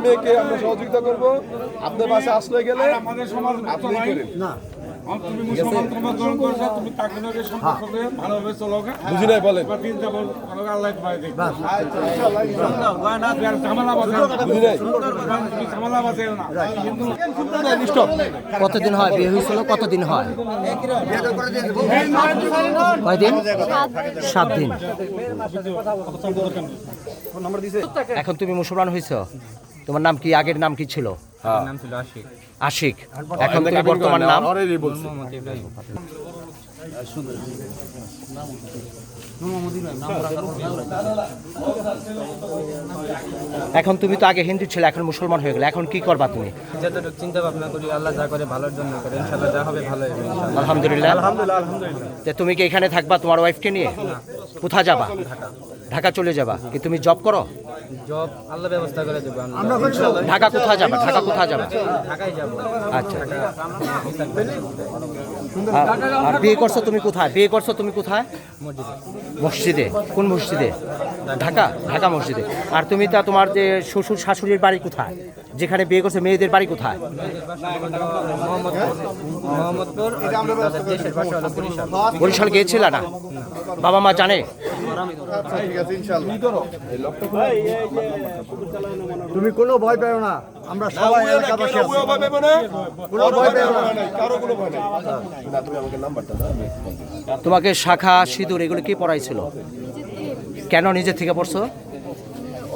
মেয়েকে আমরা সহযোগিতা করবো, আপনার পাশে আশ্রয় গেলে আপনি করেন না। বুঝি নাই বলেন কতদিন হয় বিয়ে হয়েছিল? কতদিন হয়? কয়দিন? 7 দিন। এখন তুমি মুসলমান হয়েছ, তোমার নাম কি? আগের নাম কি ছিল? নাম ছিল আশিক। আশিক। এখন তুমি বর্তমান নাম? এখন তুমি তো আগে হিন্দু ছিলে, এখন মুসলমান হয়ে গেলে, এখন কি করবা তুমি? যতটুকু চিন্তা ভাবনা করি আল্লাহ যা করে ভালোর জন্য করে, ইনশাআল্লাহ যা হবে ভালো হবে ইনশাআল্লাহ। আলহামদুলিল্লাহ। আলহামদুলিল্লাহ। তুমি কি এখানে থাকবা তোমার ওয়াইফকে নিয়ে? কোথায় যাবা? ঢাকা চলে যাবা? কি তুমি জব করো? জব আল্লাহ ব্যবস্থা করে দেবো আমরা। ঢাকা কোথায় যাবা? ঢাকা কোথায় যাবা? ঢাকায় যাব। আচ্ছা। আর বিয়ে করছো তুমি কোথায়? বিয়ে করছো তুমি কোথায়? মসজিদে। কোন মসজিদে? ঢাকা। ঢাকা মসজিদে। আর তুমি তা তোমার যে শ্বশুর শাশুড়ির বাড়ি কোথায়, যেখানে বিয়ে করছে? মেয়েদের বাড়ি কোথায়? মোহাম্মদপুর। দেশের ভাষা হলো বরিশাল। বরিশাল গিয়েছিল না? বাবা মা জানে? তুমি কোনো ভয় পেও না, আমরা সবাই এলাকাবাসী আছি। কোনো ভয় পেও না, কারো কোনো ভয় নেই। তোমাকে শাখা সিঁদুর এগুলো কি পড়াইছিল? কেন নিজে থেকে পড়ছো?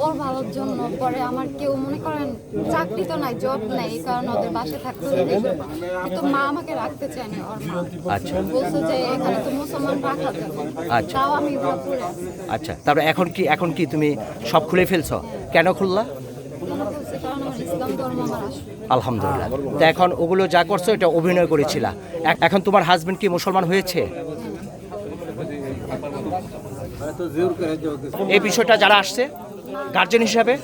ওর ভালোর জন্য। পরে আমার কেউ মনে করেন চাকরি তো নাই, জব নাই, এই কারণে ওদের বাসে থাকতে হবে। কিন্তু মা আমাকে রাখতে চায়নি। ওর মা বলছে যে এখানে তো মুসলমান রাখা যাবে। আচ্ছা। তাও আমি এগুলো করে আছি। আচ্ছা, তারপরে এখন কি তুমি সব খুলে ফেলছো? কেন খুললা? কেন বলছে? কারণ আমার ইসলাম ধর্ম আমার আসবে। আলহামদুলিল্লাহ। তো এখন ওগুলো যা করছো এটা অভিনয় করেছিলা। এখন তোমার হাজবেন্ড কি মুসলমান হয়েছে? এই বিষয়টা যারা আসছে গার্জেন হিসাবে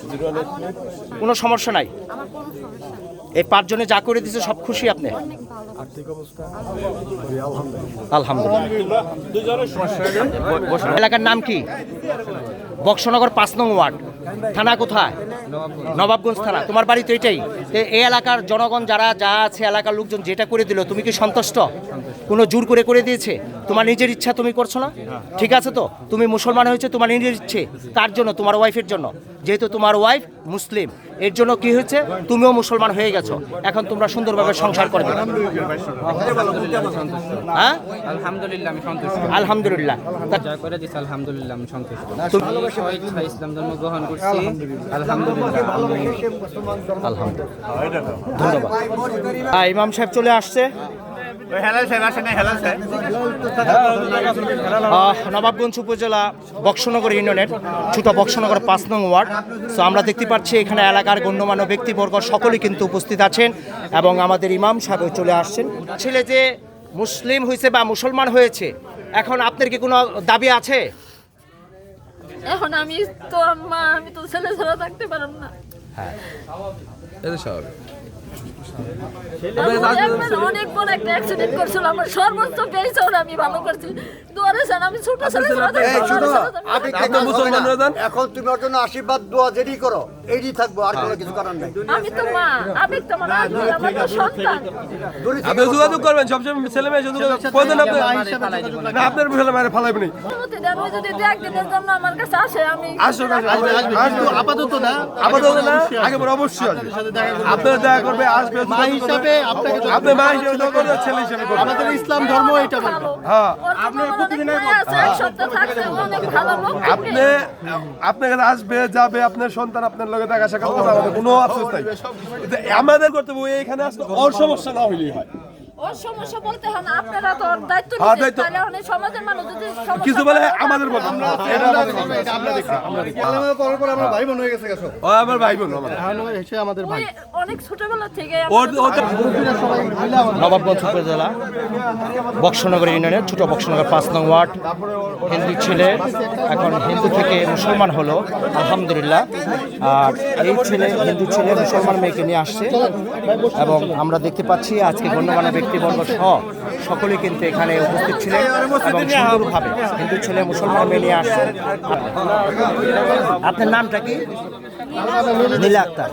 কোনো সমস্যা নাই? আমার কোনো সমস্যা নেই। এই 5 জনে যা করে দিয়েছে সব খুশি আপনি? অনেক ভালো। আলহামদুলিল্লাহ। এলাকার নাম কি? বক্সনগর 5 নং ওয়ার্ড। থানা কোথায়? নবাবগঞ্জ থানা। তোমার বাড়ি তো এটাই। এই এলাকার জনগণ যারা যা আছে, এলাকার লোকজন যেটা করে দিল, তুমি কি সন্তুষ্ট? কোনো জোর করে দিয়েছে? তোমার নিজের ইচ্ছা তুমি করছো না? ঠিক আছে, তো তুমি মুসলমান হয়েছে তোমার নিজের ইচ্ছে, তার জন্য, তোমার ওয়াইফের জন্য। যেহেতু তোমার ওয়াইফ মুসলিম, এর জন্য কি হয়েছে, তুমিও মুসলমান হয়ে গেছো। এখন তোমরা সুন্দরভাবে সংসার করবে। হ্যাঁ, আলহামদুলিল্লাহ আমি সন্তুষ্ট। আলহামদুলিল্লাহ। যা করে দিস আলহামদুলিল্লাহ আমি সন্তুষ্ট। আমি ইসলাম ধর্ম গ্রহণ করছি আলহামদুলিল্লাহ। আলহামদুলিল্লাহ, ধন্যবাদ। ইমাম সাহেব চলে আসছে। নবাবগঞ্জ উপজেলা বক্সনগর ইউনিয়নের ছোট বক্সনগর 5 নং ওয়ার্ড। সো আমরা দেখতে পাচ্ছি এখানে এলাকার গণ্যমান্য ব্যক্তিবর্গ সকলেই কিন্তু উপস্থিত আছেন এবং আমাদের ইমাম সাহেব চলে আসছেন। ছেলে যে মুসলিম হয়েছে বা মুসলমান হয়েছে, এখন আপনার কি কোনো দাবি আছে? এখন আমি তো মা, আমি তো ছেলে ছাড়া থাকতে পারব না। হ্যাঁ, এটা স্বাভাবিক। অনেক বড় একটা অ্যাক্সিডেন্ট করছিল, আমার সর্বোচ্চ পেয়েছে ওরা, আমি ভালো করছি। দুয়ারে স্যার আমি ছোট ছেলে ছাড়া থাকতে পারব না। এখন তুমি ওর জন্য আশীর্বাদ দোয়া যেটি করো এইটি থাকবো, আর কোনো কিছু করার নাই। আমি তো মা, আমি তো আমার আমার তো সন্তান। আপনি যোগাযোগ করবেন সবসময়, ছেলে মেয়ে যোগাযোগ প্রয়োজন আপনি না, আপনার ছেলে মেয়ে ফালাইবেন না। অনুমতি দেন, ওই যদি 1 দিনের জন্য আমার কাছে আসে, আমি আসুন, আপাতত না, আগে পরে অবশ্যই আসবে। আপনার দেখা করবে, আসবে মা হিসাবে, আপনি মা হিসাবে দোয়া করবেন, ছেলে হিসাবে করবেন। আমাদের ইসলাম ধর্ম এটা বলে। হ্যাঁ, আপনি প্রতিদিন আপনার কাছে আসবে, যাবে, আপনার সন্তান আপনার লগে দেখা সাক্ষাৎ করবে, আমাদের কোনো আফসোস নাই। আমাদের কর্তব্য এইখানে আসলে ওর সমস্যা না হইলেই হয়। ওর সমস্যা বলতে হয় না, আপনারা তো ওর দায়িত্ব নিতে, তাহলে অনেক সমাজের মানুষ যদি সমস্যা কিছু বলে আমাদের বলতে আমরা ভাই বোন হয়ে গেছে, ও আমার ভাই বোন, আমাদের ভাই। অনেক ছোটবেলা থেকে নবাবগঞ্জ উপজেলা বক্সনগর ইউনিয়নের ছোট বক্সনগর 5 নং ওয়ার্ড। হিন্দু ছেলে এখন হিন্দু থেকে মুসলমান হলো, আলহামদুলিল্লাহ। আর এই ছেলে, হিন্দু ছেলে মুসলমান মেয়েকে নিয়ে আসছে এবং আমরা দেখতে পাচ্ছি আজকে গণ্যমান্য ব্যক্তি নেতৃবর্গ সহ সকলে কিন্তু এখানে উপস্থিত ছিলেন এবং সুন্দরভাবে হিন্দু ছেলে মুসলমান মিলিয়ে আসছেন। আপনার নামটা কি? নীলা আক্তার।